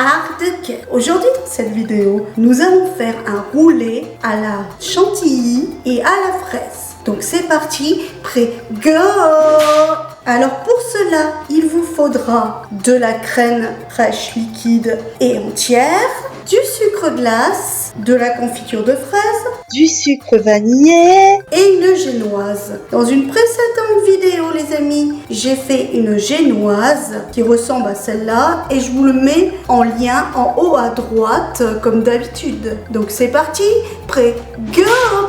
Art de Cake. Aujourd'hui dans cette vidéo, nous allons faire un roulé à la chantilly et à la fraise. Donc c'est parti, prêt, go! Alors pour cela, il vous faudra de la crème fraîche liquide et entière, du sucre glace, de la confiture de fraise, du sucre vanillé et une génoise. Dans une précédente vidéo les amis, j'ai fait une génoise qui ressemble à celle-là et je vous le mets en lien en haut à droite comme d'habitude. Donc c'est parti, prêt, go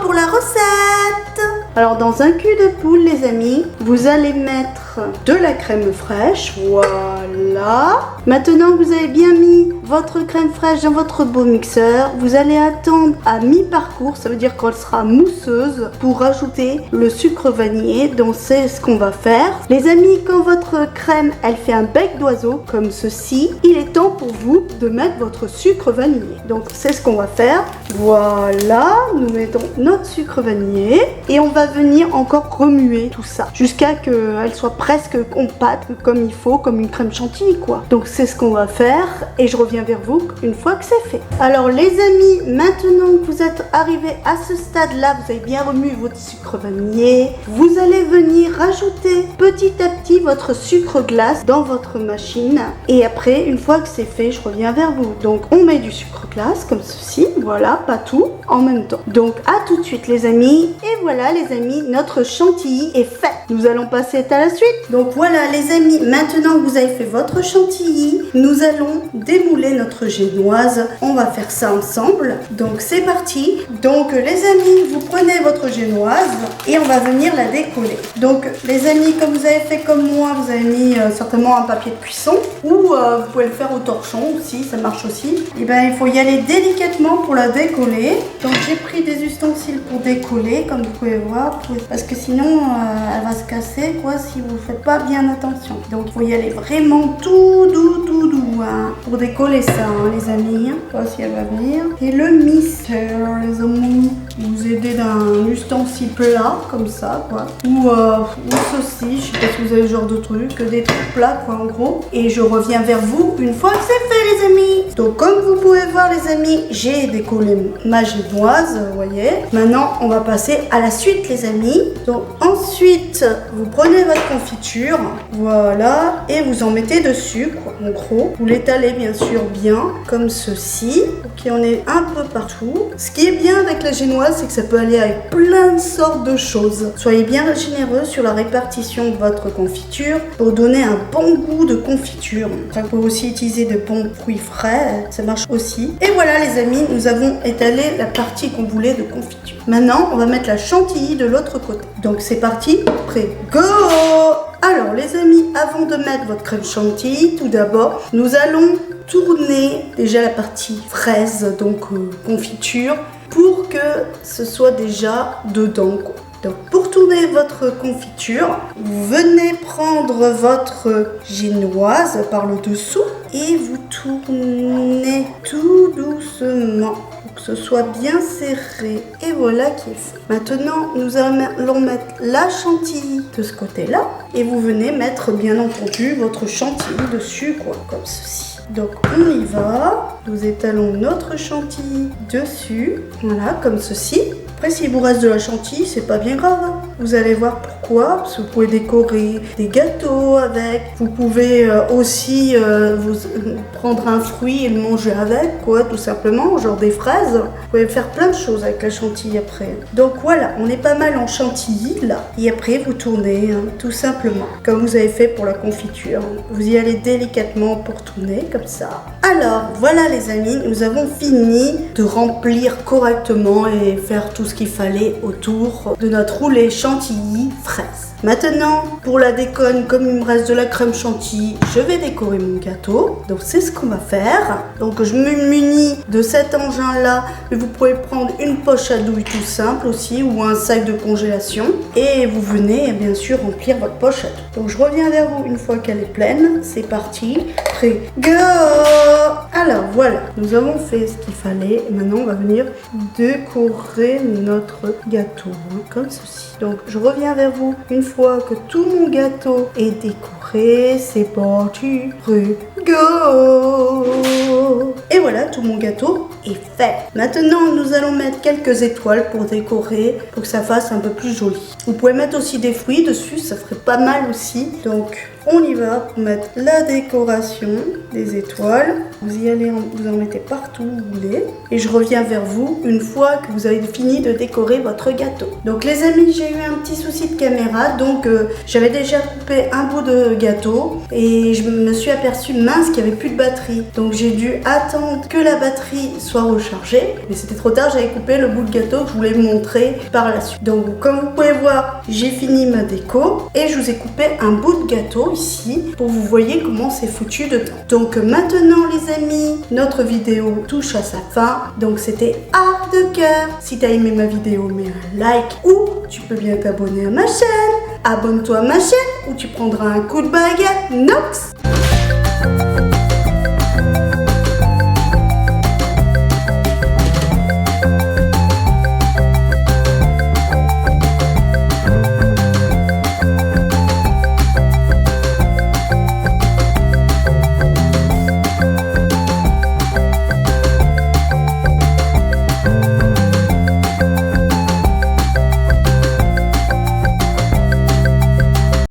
pour la recette! Alors dans un cul de poule les amis, vous allez mettre de la crème fraîche, voilà. Maintenant que vous avez bien mis votre crème fraîche dans votre beau mixeur, vous allez attendre à mi-parcours, ça veut dire qu'elle sera mousseuse, pour rajouter le sucre vanillé. Donc c'est ce qu'on va faire. Les amis, quand votre crème elle fait un bec d'oiseau comme ceci, il est temps pour vous de mettre votre sucre vanillé. Donc c'est ce qu'on va faire. Voilà, nous mettons notre sucre vanillé et on va venir encore remuer tout ça jusqu'à qu'elle soit presque compacte comme il faut, comme une crème chantilly quoi. Donc c'est ce qu'on va faire et je reviens vers vous une fois que c'est fait. Alors les amis, maintenant que vous êtes arrivés à ce stade là, vous avez bien remué votre sucre vanillé, vous allez venir rajouter petit à petit votre sucre glace dans votre machine et après une fois que c'est fait, je reviens vers vous. Donc on met du sucre glace comme ceci, voilà, pas tout en même temps. Donc à tout de suite les amis. Et voilà les amis, notre chantilly est fait. Nous allons passer à la suite. Donc voilà les amis, maintenant que vous avez fait votre chantilly, nous allons démouler notre génoise. On va faire ça ensemble. Donc c'est parti. Donc les amis, vous prenez votre génoise et on va venir la décoller. Donc les amis, comme vous avez fait comme moi, vous avez mis certainement un papier de cuisson ou vous pouvez le faire au torchon aussi, ça marche aussi. Et bien il faut y aller délicatement pour la décoller. Donc j'ai pris des ustensiles pour décoller comme vous pouvez voir, parce que sinon elle va se casser quoi si vous faites pas bien attention. Donc il faut y aller vraiment tout doux hein, pour décoller ça hein, les amis. Je sais pas si elle va venir. Et le mixeur les amis, vous aider d'un ustensile plat comme ça quoi, ou ceci, je sais pas si vous avez ce genre de truc, des trucs plats quoi en gros. Et je reviens vers vous une fois que c'est fait les amis. Donc comme vous pouvez voir les amis, j'ai décollé ma génoise, vous voyez. Maintenant on va passer à la suite les amis. Donc ensuite vous prenez votre confiture, voilà, et vous en mettez dessus quoi, en gros. Vous l'étalez bien sûr bien comme ceci pour qu'il y en ait un peu partout. Ce qui est bien avec la génoise, c'est que ça peut aller avec plein de sortes de choses. Soyez bien généreux sur la répartition de votre confiture pour donner un bon goût de confiture. Vous pouvez aussi utiliser de bons fruits frais, ça marche aussi. Et voilà les amis, nous avons étalé la partie qu'on voulait de confiture. Maintenant, on va mettre la chantilly de l'autre côté. Donc c'est parti, prêt, go! Alors les amis, avant de mettre votre crème chantilly, tout d'abord, nous allons tourner déjà la partie fraise, donc confiture, pour que ce soit déjà dedans quoi. Donc pour tourner votre confiture, vous venez prendre votre génoise par le dessous et vous tournez tout doucement pour que ce soit bien serré. Et voilà qui est fait. Maintenant, nous allons mettre la chantilly de ce côté-là et vous venez mettre bien entendu votre chantilly dessus quoi, comme ceci. Donc on y va, nous étalons notre chantilly dessus, voilà comme ceci. Après s'il vous reste de la chantilly, c'est pas bien grave, hein. Vous allez voir pourquoi, parce que vous pouvez décorer des gâteaux avec, vous pouvez aussi vous prendre un fruit et le manger avec, quoi, tout simplement, genre des fraises. Vous pouvez faire plein de choses avec la chantilly après. Donc voilà, on est pas mal en chantilly là. Et après vous tournez, hein, tout simplement, comme vous avez fait pour la confiture. Vous y allez délicatement pour tourner, comme ça. Alors voilà les amis, nous avons fini de remplir correctement et faire tout ce qu'il fallait autour de notre roulé chantilly fraise. Maintenant, pour la déconne, comme il me reste de la crème chantilly, je vais décorer mon gâteau. Donc c'est ce qu'on va faire. Donc je me munis de cet engin-là, mais vous pouvez prendre une poche à douille tout simple aussi, ou un sac de congélation. Et vous venez bien sûr remplir votre poche à douille. Donc je reviens vers vous une fois qu'elle est pleine. C'est parti, prêt, go! Alors voilà, nous avons fait ce qu'il fallait. Et maintenant on va venir décorer notre gâteau, hein, comme ceci. Donc je reviens vers vous une fois que tout mon gâteau est décoré. prêt, c'est parti, go! Et voilà, tout mon gâteau est fait. Maintenant, nous allons mettre quelques étoiles pour décorer, pour que ça fasse un peu plus joli. Vous pouvez mettre aussi des fruits dessus, ça ferait pas mal aussi. Donc, on y va pour mettre la décoration des étoiles. Vous y allez, vous en mettez partout où vous voulez. Et je reviens vers vous une fois que vous avez fini de décorer votre gâteau. Donc les amis, j'ai eu un petit souci de caméra. Donc j'avais déjà coupé un bout de gâteau. Et je me suis aperçue, mince, qu'il n'y avait plus de batterie. Donc j'ai dû attendre que la batterie soit rechargée. Mais c'était trop tard, j'avais coupé le bout de gâteau que je voulais vous montrer par la suite. Donc comme vous pouvez voir, j'ai fini ma déco. Et je vous ai coupé un bout de gâteau ici pour que vous voyez comment c'est foutu dedans. Donc maintenant les amis, notre vidéo touche à sa fin. Donc c'était art de cœur. Si tu as aimé ma vidéo, mets un like ou tu peux bien t'abonner à ma chaîne. Abonne-toi à ma chaîne ou tu prendras un coup de baguette Nox.